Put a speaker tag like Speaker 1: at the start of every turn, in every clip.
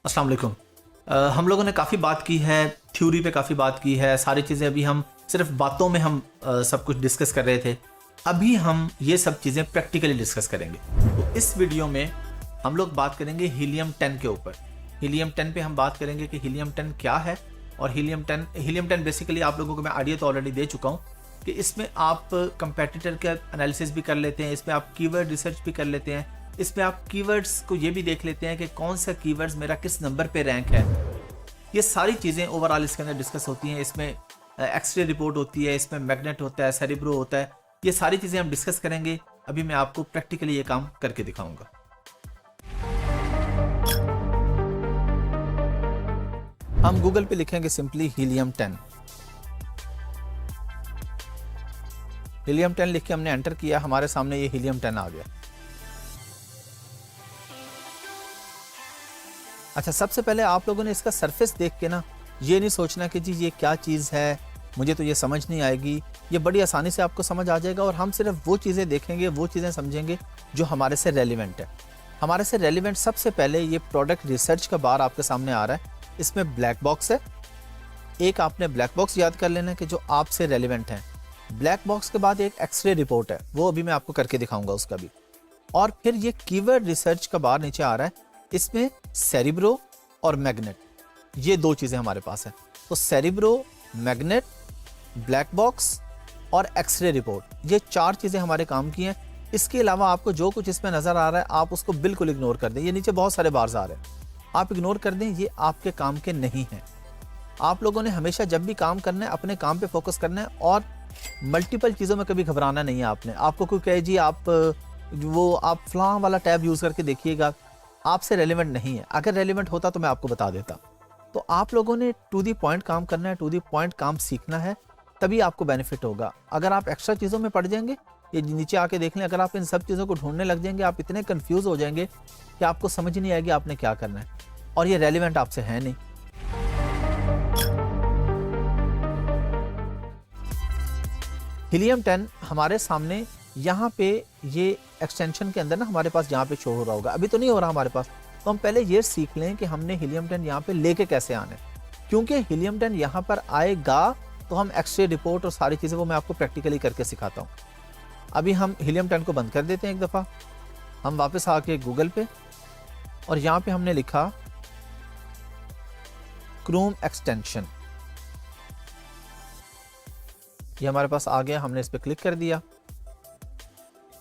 Speaker 1: अस्सलाम वालेकुम। हम लोगों ने काफ़ी बात की है, थ्योरी पे काफ़ी बात की है, सारी चीज़ें अभी हम सिर्फ बातों में हम सब कुछ डिस्कस कर रहे थे। अभी हम ये सब चीज़ें प्रैक्टिकली डिस्कस करेंगे। तो इस वीडियो में हम लोग बात करेंगे हीलियम 10 के ऊपर। हीलियम 10 पे हम बात करेंगे कि हीलियम 10 क्या है, और हीलियम 10 बेसिकली आप लोगों को मैं आइडिया तो ऑलरेडी दे चुका हूँ कि इसमें आप कंपेटिटर का एनालिसिस भी कर लेते हैं, इसमें आप कीवर्ड रिसर्च भी कर लेते हैं, इसमें आप कीवर्ड्स को ये भी देख लेते हैं कि कौन सा कीवर्ड्स मेरा किस नंबर पे रैंक है। ये सारी चीज़ें ओवरऑल इसके अंदर डिस्कस होती हैं। इसमें एक्सरे रिपोर्ट होती है, इसमें मैग्नेट होता है, सेरिब्रो होता है। ये सारी चीज़ें हम डिस्कस करेंगे। अभी मैं आपको प्रैक्टिकली ये काम करके दिखाऊंगा। हम गूगल पे लिखेंगे सिंपली हीलियम 10। हीलियम 10 लिख के हमने एंटर किया, हमारे सामने ये हीलियम 10 आ गया। अच्छा, सबसे पहले आप लोगों ने इसका सरफेस देख के ना ये नहीं सोचना कि जी ये क्या चीज़ है, मुझे तो ये समझ नहीं आएगी। ये बड़ी आसानी से आपको समझ आ जाएगा, और हम सिर्फ वो चीज़ें देखेंगे, वो चीज़ें समझेंगे जो हमारे से रेलिवेंट है। हमारे से रेलिवेंट सबसे पहले ये प्रोडक्ट रिसर्च का बार आपके सामने आ रहा है। इसमें ब्लैक बॉक्स है। एक आपने ब्लैक बॉक्स याद कर लेना कि जो आपसे रेलिवेंट है। ब्लैक बॉक्स के बाद एक एक्सरे रिपोर्ट है, वो अभी मैं आपको करके दिखाऊंगा उसका भी। और फिर ये कीवर्ड रिसर्च का बार नीचे आ रहा है। इसमें सेरिब्रो और मैग्नेट, ये दो चीज़ें हमारे पास है। तो सेरिब्रो, मैग्नेट, ब्लैक बॉक्स और एक्सरे रिपोर्ट, ये चार चीज़ें हमारे काम की हैं। इसके अलावा आपको जो कुछ इसमें नज़र आ रहा है आप उसको बिल्कुल इग्नोर कर दें। ये नीचे बहुत सारे बार्स आ रहे हैं, आप इग्नोर कर दें, ये आपके काम के नहीं हैं। आप लोगों ने हमेशा जब भी काम करना है अपने काम पे फोकस करना है, और मल्टीपल चीज़ों में कभी घबराना नहीं है आपने। आपको कोई कहे जी आप फलां वाला टैब यूज़ करके देखिएगा, आपसे रेलिवेंट नहीं है। अगर रेलिवेंट होता तो मैं आपको बता देता। तो आप लोगों ने टू दी पॉइंट काम करना है, टू दी पॉइंट काम सीखना है, तभी आपको बेनिफिट होगा। अगर आप एक्स्ट्रा चीज़ों में पड़ जाएंगे, ये नीचे आके देख लें, अगर आप इन सब चीज़ों को ढूंढने लग जाएंगे, आप इतने कंफ्यूज हो जाएंगे कि आपको समझ नहीं आएगी आपने क्या करना है, और ये रेलिवेंट आपसे है नहीं। हीलियम 10 हमारे सामने यहाँ पे ये एक्सटेंशन के अंदर ना हमारे पास यहाँ पे शो हो रहा होगा। अभी तो नहीं हो रहा हमारे पास, तो हम पहले ये सीख लें कि हमने हीलियम 10 यहाँ पे लेके कैसे आना है। क्योंकि हीलियम 10 यहाँ पर आएगा तो हम एक्सरे रिपोर्ट और सारी चीज़ें वो मैं आपको प्रैक्टिकली करके सिखाता हूँ। अभी हम हीलियम 10 को बंद कर देते हैं एक दफ़ा। हम वापस आके गूगल पे, और यहाँ पे हमने लिखा क्रोम एक्सटेंशन, ये हमारे पास आ गया। हमने इस पर क्लिक कर दिया,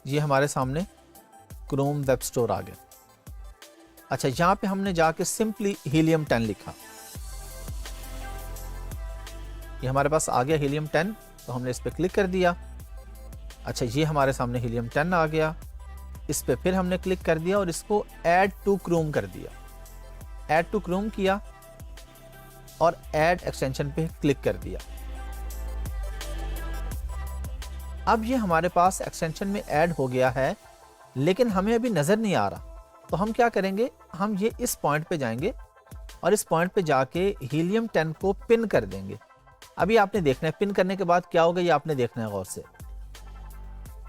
Speaker 1: ये हमारे सामने क्रोम वेब स्टोर आ गया। अच्छा, यहाँ पे हमने जाके सिंपली हीलियम 10 लिखा, ये हमारे पास आ गया हीलियम 10। तो हमने इस पर क्लिक कर दिया। अच्छा, ये हमारे सामने हीलियम 10 आ गया। इस पर फिर हमने क्लिक कर दिया और इसको ऐड टू क्रोम कर दिया। ऐड टू क्रोम किया और ऐड एक्सटेंशन पे क्लिक कर दिया। अब ये हमारे पास एक्सटेंशन में ऐड हो गया है, लेकिन हमें अभी नज़र नहीं आ रहा। तो हम क्या करेंगे, हम ये इस पॉइंट पे जाएंगे और इस पॉइंट पे जाके हीलियम 10 को पिन कर देंगे। अभी आपने देखना है पिन करने के बाद क्या होगा, ये आपने देखना है गौर से।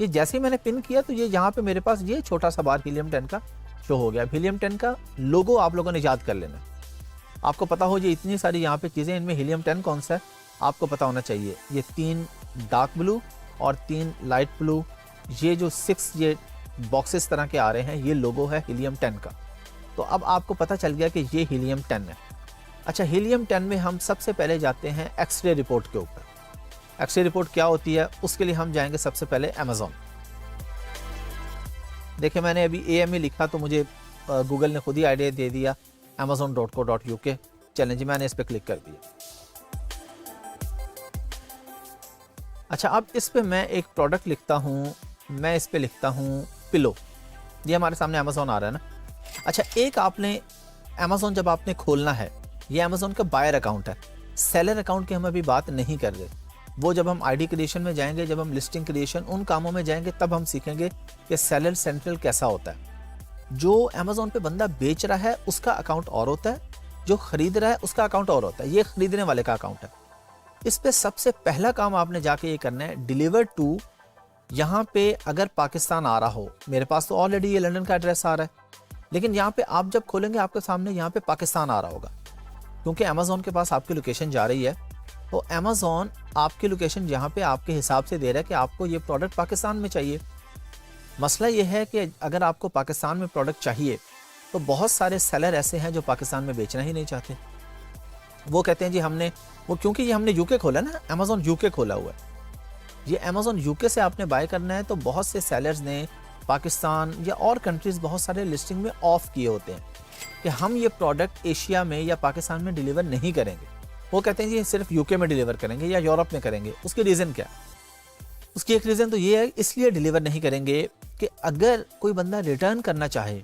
Speaker 1: ये जैसे ही मैंने पिन किया तो ये यहाँ पे मेरे पास ये छोटा सा बार हीलियम 10 का शो हो गया। हीलियम 10 का लोगो आप लोगों ने याद कर लेना। आपको पता हो ये इतनी सारी यहाँ पे चीज़ें, इनमें हीलियम 10 कौन सा है आपको पता होना चाहिए। ये 3 डार्क ब्लू और 3 लाइट ब्लू, ये जो 6 ये बॉक्सेस तरह के आ रहे हैं, ये लोगो है हीलियम 10 का। तो अब आपको पता चल गया कि ये हीलियम 10 है। अच्छा, हीलियम 10 में हम सबसे पहले जाते हैं एक्सरे रिपोर्ट के ऊपर। एक्सरे रिपोर्ट क्या होती है, उसके लिए हम जाएंगे सबसे पहले अमेज़ॉन। देखिए, मैंने अभी AME लिखा तो मुझे गूगल ने खुद ही आइडिया दे दिया, amazon.co.uk। चलें जी, मैंने इस पर क्लिक कर दिया। अच्छा, अब इस पे मैं एक प्रोडक्ट लिखता हूँ, मैं इस पे लिखता हूँ पिलो। ये हमारे सामने अमेज़ॉन आ रहा है ना। अच्छा, एक आपने अमेज़ॉन जब आपने खोलना है, ये अमेज़ॉन का बायर अकाउंट है, सेलर अकाउंट की हम अभी बात नहीं कर रहे। वो जब हम ID क्रिएशन में जाएंगे, जब हम लिस्टिंग क्रिएशन उन कामों में जाएंगे, तब हम सीखेंगे कि सेलर सेंट्रल कैसा होता है। जो अमेज़ॉन पे बंदा बेच रहा है उसका अकाउंट और होता है, जो खरीद रहा है उसका अकाउंट और होता है। ये खरीदने वाले का अकाउंट है। इस पे सबसे पहला काम आपने जाके ये करना है, डिलीवर टू। यहाँ पे अगर पाकिस्तान आ रहा हो, मेरे पास तो ऑलरेडी ये लंदन का एड्रेस आ रहा है, लेकिन यहाँ पे आप जब खोलेंगे आपके सामने यहाँ पे पाकिस्तान आ रहा होगा, क्योंकि अमेज़ॉन के पास आपकी लोकेशन जा रही है। तो अमेज़ॉन आपकी लोकेशन यहाँ पे आपके हिसाब से दे रहा है कि आपको ये प्रोडक्ट पाकिस्तान में चाहिए। मसला ये है कि अगर आपको पाकिस्तान में प्रोडक्ट चाहिए तो बहुत सारे सेलर ऐसे हैं जो पाकिस्तान में बेचना ही नहीं चाहते। वो कहते हैं जी हमने वो, क्योंकि ये हमने यूके खोला ना, अमेज़ॉन यूके खोला हुआ है, ये अमेज़ॉन यूके से आपने बाय करना है। तो बहुत से सेलर्स ने पाकिस्तान या और कंट्रीज़ बहुत सारे लिस्टिंग में ऑफ किए होते हैं कि हम ये प्रोडक्ट एशिया में या पाकिस्तान में डिलीवर नहीं करेंगे। वो कहते हैं जी सिर्फ यूके में डिलीवर करेंगे या यूरोप में करेंगे। उसकी रीज़न क्या है? उसकी एक रीज़न तो ये है, इसलिए डिलीवर नहीं करेंगे कि अगर कोई बंदा रिटर्न करना चाहे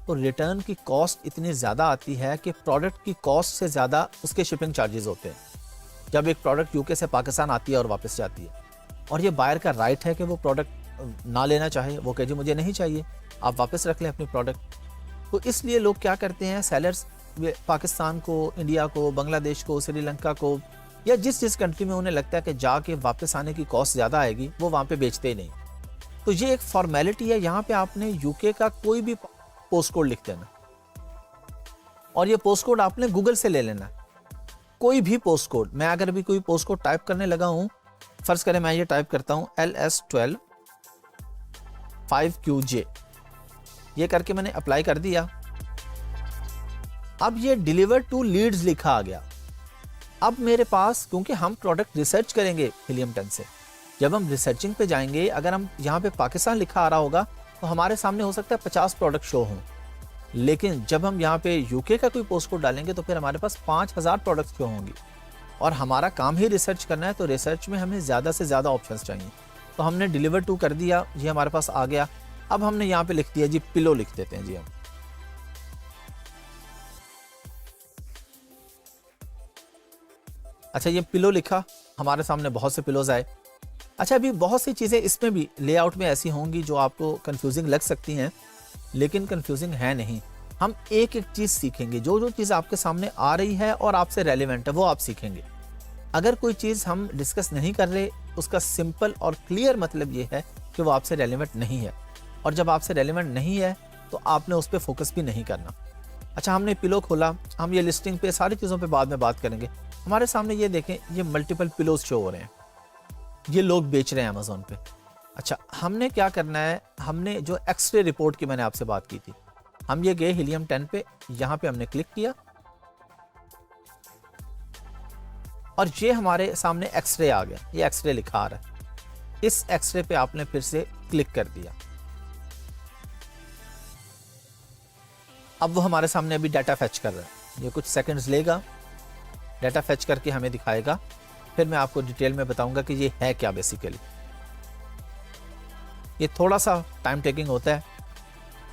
Speaker 1: तो रिटर्न की कॉस्ट इतनी ज़्यादा आती है कि प्रोडक्ट की कॉस्ट से ज़्यादा उसके शिपिंग चार्जेस होते हैं जब एक प्रोडक्ट यूके से पाकिस्तान आती है और वापस जाती है। और ये बायर का राइट है कि वो प्रोडक्ट ना लेना चाहे, वो कहे जी मुझे नहीं चाहिए, आप वापस रख लें अपनी प्रोडक्ट। तो इसलिए लोग क्या करते हैं, सेलर्स पाकिस्तान को, इंडिया को, बांग्लादेश को, श्रीलंका को या जिस कंट्री में उन्हें लगता है कि जाके वापस आने की कॉस्ट ज़्यादा आएगी, वो वहाँ पे बेचते ही नहीं। तो ये एक फॉर्मेलिटी है। यहाँ पे आपने यूके का कोई भी पोस्ट कोड लिख देना और ये पोस्ट कोड आपने गूगल से ले लेना, कोई भी पोस्ट कोड। मैं अगर भी कोई पोस्ट कोड टाइप करने लगा हूँ, फर्ज करें मैं ये टाइप करता हूँ LS12 5QJ, ये करके मैंने अप्लाई कर दिया। अब ये डिलीवर टू लीड्स लिखा आ गया। अब मेरे पास, क्योंकि हम प्रोडक्ट रिसर्च करेंगे हीलियम 10 से, जब हम रिसर्चिंग पे जाएंगे, अगर हम यहाँ पे पाकिस्तान लिखा आ रहा होगा तो हमारे सामने हो सकता है 50 प्रोडक्ट शो हों। लेकिन जब हम यहाँ पे यूके का कोई पोस्ट कोड डालेंगे तो फिर हमारे पास 5000 प्रोडक्ट शो होंगी और हमारा काम ही रिसर्च करना है। तो रिसर्च में हमें ज़्यादा से ज़्यादा ऑप्शंस चाहिए। तो हमने डिलीवर टू कर दिया, ये हमारे पास आ गया। अब हमने यहाँ पे लिख दिया जी पिलो, लिख देते हैं जी हम। अच्छा, ये पिलो लिखा, हमारे सामने बहुत से पिलोज आए। अच्छा, अभी बहुत सी चीज़ें इसमें भी लेआउट में ऐसी होंगी जो आपको कंफ्यूजिंग लग सकती हैं, लेकिन कंफ्यूजिंग है नहीं। हम एक एक चीज़ सीखेंगे, जो जो चीज़ आपके सामने आ रही है और आपसे रेलिवेंट है वो आप सीखेंगे। अगर कोई चीज़ हम डिस्कस नहीं कर रहे, उसका सिंपल और क्लियर मतलब ये है कि वो आपसे रेलिवेंट नहीं है, और जब आपसे रेलिवेंट नहीं है तो आपने उस पर फोकस भी नहीं करना। अच्छा, हमने पिलो खोला, हम ये लिस्टिंग पे सारी चीज़ों पे बाद में बात करेंगे। हमारे सामने ये देखें, ये मल्टीपल पिलोज शो हो रहे हैं, ये लोग बेच रहे हैं अमेज़ॉन पे। अच्छा, हमने क्या करना है, हमने जो एक्सरे रिपोर्ट की मैंने आपसे बात की थी, हम ये गए हीलियम 10 पे, यहाँ पे हमने क्लिक किया और ये हमारे सामने एक्सरे आ गया, ये एक्सरे लिखा आ रहा है। इस एक्सरे पे आपने फिर से क्लिक कर दिया। अब वो हमारे सामने अभी डाटा फैच कर रहा है, ये कुछ सेकंड्स लेगा, डाटा फैच करके हमें दिखाएगा। फिर मैं आपको डिटेल में बताऊंगा कि ये है क्या बेसिकली। ये थोड़ा सा टाइम टेकिंग होता है।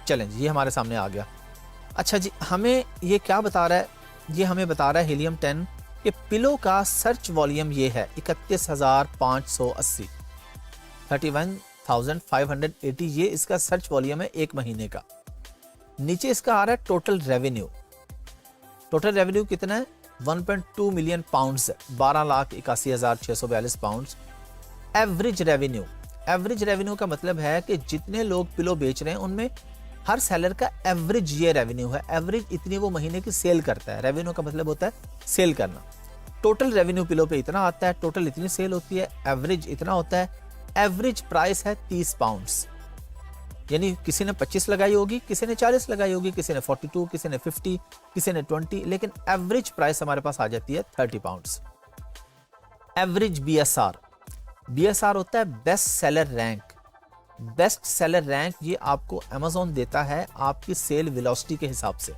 Speaker 1: चलें जी, ये हमारे सामने आ गया। अच्छा जी, हमें ये क्या बता रहा है, ये हमें बता रहा है हीलियम 10 कि पिलो का सर्च वॉल्यूम ये है 31,580, 31,580, ये इसका सर्च वॉल्यूम है एक महीने का। नीचे इसका आ रहा है टोटल रेवेन्यू। टोटल रेवेन्यू कितना है? 1.2 million pounds, 12,81,642 pounds. Average revenue, average revenue का मतलब है कि जितने लोग पिलो बेच रहे हैं उनमें हर सेलर का एवरेज ये रेवेन्यू है। एवरेज इतनी वो महीने की सेल करता है। रेवेन्यू का मतलब होता है सेल करना। टोटल रेवेन्यू पिलो पे इतना आता है, टोटल इतनी सेल होती है, एवरेज इतना होता है। एवरेज प्राइस है 30 पाउंड्स, यानी किसी ने 25 लगाई होगी, किसी ने 40 लगाई होगी, किसी ने 42, किसी ने 50, किसी ने 20, लेकिन एवरेज प्राइस हमारे पास आ जाती है 30 पाउंड्स। एवरेज BSR, BSR होता है best seller rank. Best seller rank ये आपको अमेज़ॉन देता है आपकी सेल वेलोसिटी के हिसाब से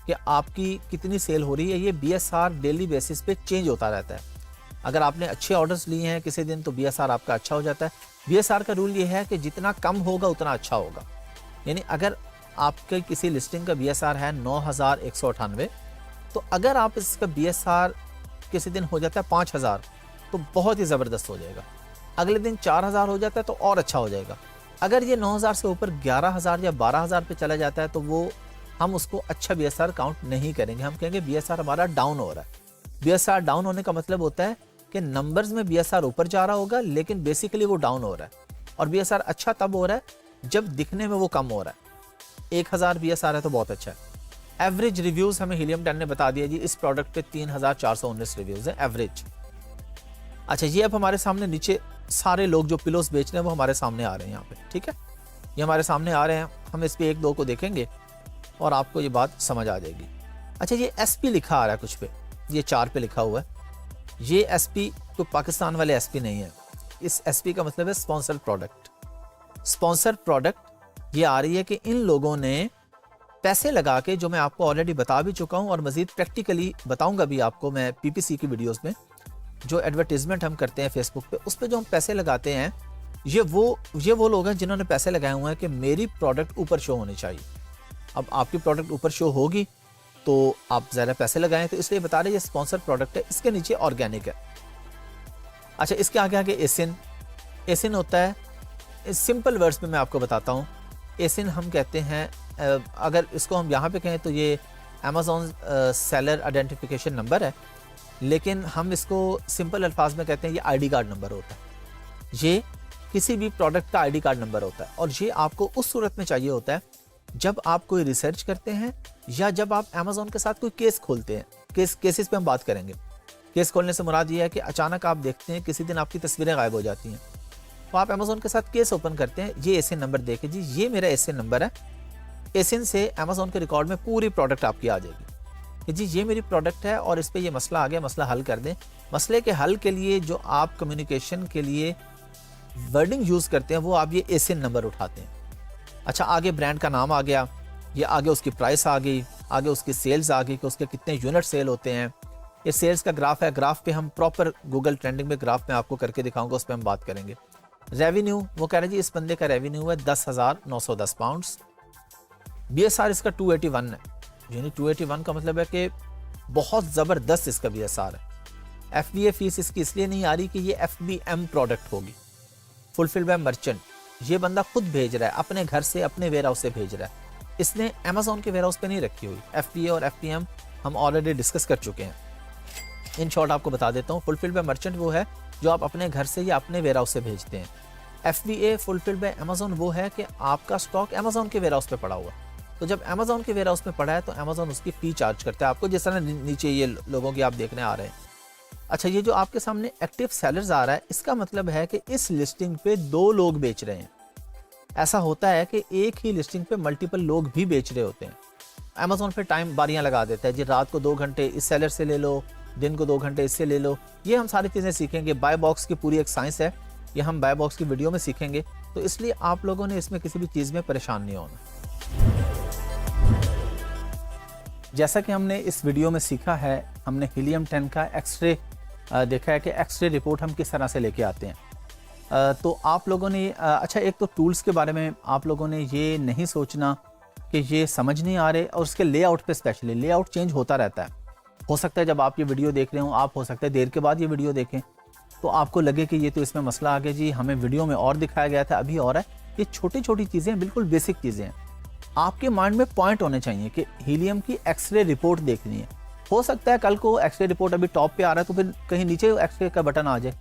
Speaker 1: कि आपकी कितनी सेल हो रही है। ये BSR डेली बेसिस पे चेंज होता रहता है। अगर आपने अच्छे ऑर्डर्स लिए हैं किसी दिन तो BSR आपका अच्छा हो जाता है। BSR का रूल ये है कि जितना कम होगा उतना अच्छा होगा। यानी अगर आपके किसी लिस्टिंग का BSR है 9,198, तो अगर आप इसका BSR किसी दिन हो जाता है 5,000 तो बहुत ही ज़बरदस्त हो जाएगा। अगले दिन 4,000 हो जाता है तो और अच्छा हो जाएगा। अगर ये 9,000 से ऊपर 11,000 या 12,000 पे चला जाता है तो वो हम उसको अच्छा BSR काउंट नहीं करेंगे। हम कहेंगे BSR हमारा डाउन हो रहा है। BSR डाउन होने का मतलब होता है कि नंबर्स में BSR ऊपर जा रहा होगा लेकिन बेसिकली वो डाउन हो रहा है। और BSR अच्छा तब हो रहा है जब दिखने में वो कम हो रहा है। 1000 BS आ रहा है तो बहुत अच्छा है। एवरेज रिव्यूज हमें हीलियम 10 ने बता दिया जी, इस प्रोडक्ट पे 3419 रिव्यूज है एवरेज। अच्छा, ये अब हमारे सामने नीचे सारे लोग जो पिलोस बेच रहे हैं वो हमारे सामने आ रहे हैं यहाँ पे, ठीक है, ये हमारे सामने आ रहे हैं। हम इस पे एक दो को देखेंगे और आपको ये बात समझ आ जाएगी। अच्छा, ये SP लिखा आ रहा है कुछ पे, ये 4 पे लिखा हुआ है। ये SP तो पाकिस्तान वाले SP नहीं है, इस SP का मतलब है स्पॉन्सर्ड प्रोडक्ट। स्पॉन्सर्ड प्रोडक्ट ये आ रही है कि इन लोगों ने पैसे लगा के, जो मैं आपको ऑलरेडी बता भी चुका हूँ और मजीद प्रैक्टिकली बताऊंगा भी आपको मैं PPC की वीडियोस में, जो एडवर्टीजमेंट हम करते हैं फेसबुक पे, उस पे जो हम पैसे लगाते हैं, ये वो लोग हैं जिन्होंने पैसे लगाए हुए हैं कि मेरी प्रोडक्ट ऊपर शो होनी चाहिए। अब आपकी प्रोडक्ट ऊपर शो होगी तो आप ज़्यादा पैसे लगाएं, तो इसलिए बता रहे ये स्पॉन्सर प्रोडक्ट है। इसके नीचे ऑर्गेनिक है। अच्छा, इसके आगे आगे एसिन होता है। सिंपल वर्ड्स में मैं आपको बताता हूँ, एसिन हम कहते हैं, अगर इसको हम यहाँ पे कहें तो ये अमेज़ॉन सेलर आइडेंटिफिकेशन नंबर है, लेकिन हम इसको सिंपल अल्फाज में कहते हैं ये ID कार्ड नंबर होता है। ये किसी भी प्रोडक्ट का ID कार्ड नंबर होता है और ये आपको उस सूरत में चाहिए होता है जब आप कोई रिसर्च करते हैं या जब आप अमेज़ॉन के साथ कोई केस खोलते हैं। केसेस पे हम बात करेंगे। केस खोलने से मुराद ये है कि अचानक आप देखते हैं किसी दिन आपकी तस्वीरें गायब हो जाती हैं, तो आप अमेज़ॉन के साथ केस ओपन करते हैं, ये एसिन नंबर देके जी ये मेरा एसिन नंबर है। एसिन से अमेज़ॉन के रिकॉर्ड में पूरी प्रोडक्ट आपकी आ जाएगी कि जी ये मेरी प्रोडक्ट है और इस पर ये मसला आ गया, मसला हल कर दें। मसले के हल के लिए जो आप कम्युनिकेशन के लिए वर्डिंग यूज़ करते हैं वो आप ये एसिन नंबर उठाते हैं। अच्छा, आगे ब्रांड का नाम आ गया, ये आगे उसकी प्राइस आ गई, आगे उसकी सेल्स आ गई कि उसके कितने यूनिट सेल होते हैं। ये सेल्स का ग्राफ है, ग्राफ पे हम प्रॉपर गूगल ट्रेंडिंग में ग्राफ में आपको करके दिखाऊंगा, उस पर हम बात करेंगे। रेवेन्यू, वो कह रहे हैं जी इस बंदे का रेवेन्यू है 10,910 पाउंड्स। BSR इसका 281 है, यानी 281 का मतलब है कि बहुत ज़बरदस्त इसका BSR है। FBA फीस इसकी इसलिए नहीं आ रही कि ये FBM प्रोडक्ट होगी, फुलफिल बाय मर्चेंट। ये बंदा खुद भेज रहा है, अपने घर से अपने वेयर हाउस से भेज रहा है, इसने अमेज़ॉन के वेयर हाउस पे नहीं रखी हुई। FBA और FBM हम ऑलरेडी डिस्कस कर चुके हैं। इन शॉर्ट आपको बता देता हूँ, फुलफिल बाय मर्चेंट वो है जो आप अपने घर से या अपने वेयर हाउस से भेजते हैं। FBA फुलफिल बाय अमेज़ॉन वो है कि आपका स्टॉक अमेज़ॉन के वेयर हाउस पे पड़ा हुआ, तो जब अमेज़ॉन के वेयर हाउस में पड़ा है तो अमेज़ॉन उसकी फ़ी चार्ज करता है आपको, जिस तरह नीचे ये लोगों की आप देखने आ रहे हैं। अच्छा, ये जो आपके सामने एक्टिव सेलर्स आ रहा है, इसका मतलब है कि इस लिस्टिंग पे 2 लोग बेच रहे हैं। ऐसा होता है कि एक ही लिस्टिंग पे मल्टीपल लोग भी बेच रहे होते हैं। अमेज़ॉन पे टाइम बारियां लगा देता है जी, रात को 2 घंटे इस सेलर से ले लो, दिन को 2 घंटे इससे ले लो। ये हम सारी चीज़ें सीखेंगे। बाय बॉक्स की पूरी एक साइंस है, ये हम बाय बॉक्स की वीडियो में सीखेंगे, तो इसलिए आप लोगों ने इसमें किसी भी चीज़ में परेशान नहीं होना। जैसा कि हमने इस वीडियो में सीखा है, हमने हीलियम 10 का एक्सरे देखा है कि एक्सरे रिपोर्ट हम किस तरह से लेके आते हैं। तो आप लोगों ने अच्छा, एक तो टूल्स के बारे में आप लोगों ने ये नहीं सोचना कि ये समझ नहीं आ रहे, और उसके लेआउट पे स्पेशली लेआउट चेंज होता रहता है। हो सकता है जब आप ये वीडियो देख रहे हो, आप हो सकता है देर के बाद ये वीडियो देखें तो आपको लगे कि ये तो इसमें मसला आ गया जी, हमें वीडियो में और दिखाया गया था, अभी और है। ये छोटी छोटी चीज़ें, बिल्कुल बेसिक चीज़ें हैं। आपके माइंड में पॉइंट होने चाहिए कि हीलियम की एक्सरे रिपोर्ट देखनी है। हो सकता है कल को एक्सरे रिपोर्ट अभी टॉप पे आ रहा है तो फिर कहीं नीचे एक्सरे का बटन आ जाए,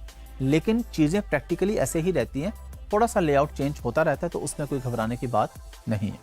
Speaker 1: लेकिन चीज़ें प्रैक्टिकली ऐसे ही रहती हैं। थोड़ा सा लेआउट चेंज होता रहता है, तो उसमें कोई घबराने की बात नहीं है।